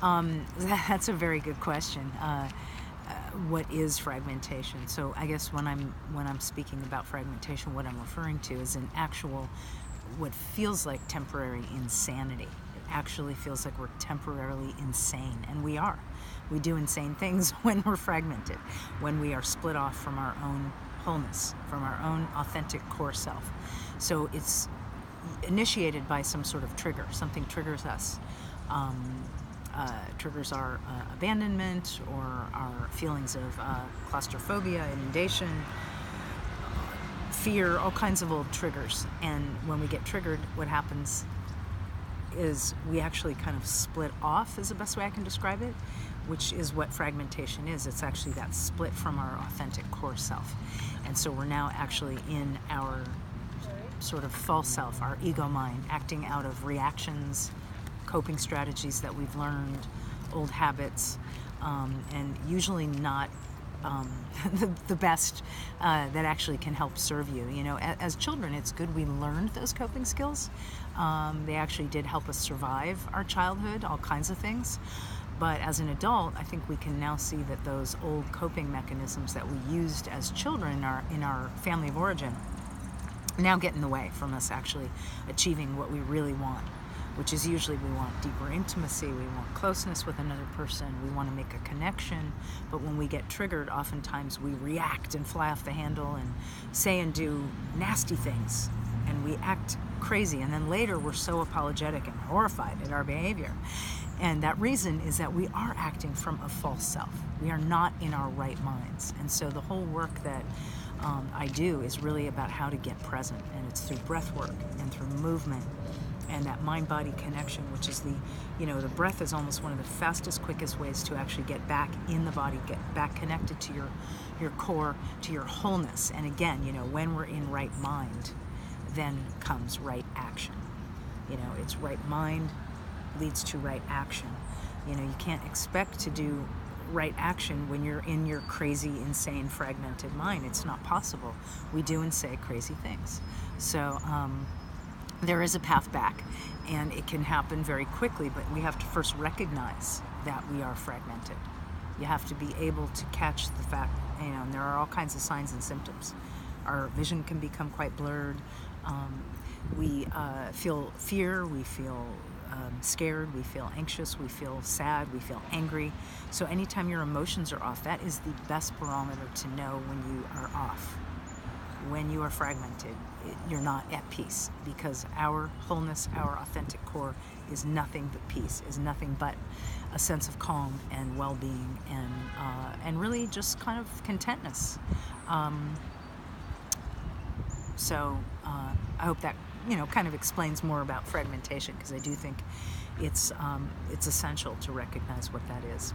That's a very good question. What is fragmentation? So I guess when I'm speaking about fragmentation, what I'm referring to is an actual, what feels like temporary insanity. It actually feels like we're temporarily insane, and we are. We do insane things when we're fragmented, when we are split off from our own wholeness, from our own authentic core self. So it's initiated by some sort of trigger. Something triggers us. Triggers our abandonment or our feelings of claustrophobia, inundation, fear, all kinds of old triggers. And when we get triggered, what happens is we actually kind of split off, is the best way I can describe it, which is what fragmentation is. It's actually that split from our authentic core self. And so we're now actually in our sort of false self, our ego mind, acting out of reactions, coping strategies that we've learned, old habits, and usually not the best that actually can help serve you. You know, as children, it's good we learned those coping skills. They actually did help us survive our childhood, all kinds of things. But as an adult, I think we can now see that those old coping mechanisms that we used as children in our family of origin now get in the way from us actually achieving what we really want, which is usually we want deeper intimacy, we want closeness with another person, we want to make a connection. But when we get triggered, oftentimes we react and fly off the handle and say and do nasty things, and we act crazy, and then later we're so apologetic and horrified at our behavior. And that reason is that we are acting from a false self. We are not in our right minds. And so the whole work that I do is really about how to get present, and it's through breath work and through movement and that mind-body connection, which is the breath is almost one of the fastest, quickest ways to actually get back in the body, get back connected to your core, to your wholeness. And again, when we're in right mind, then comes right action. It's right mind leads to right action. You can't expect to do right action when you're in your crazy, insane, fragmented mind. It's not possible. We do and say crazy things. So there is a path back, and it can happen very quickly, but we have to first recognize that we are fragmented. You have to be able to catch the fact, and there are all kinds of signs and symptoms. Our vision can become quite blurred. We feel fear, we feel scared, we feel anxious, we feel sad, we feel angry. So anytime your emotions are off, that is the best barometer to know when you are off. When you are fragmented, you're not at peace, because our wholeness, our authentic core is nothing but peace, is nothing but a sense of calm and well-being and really just kind of contentness. So I hope that kind of explains more about fragmentation, because I do think it's essential to recognize what that is.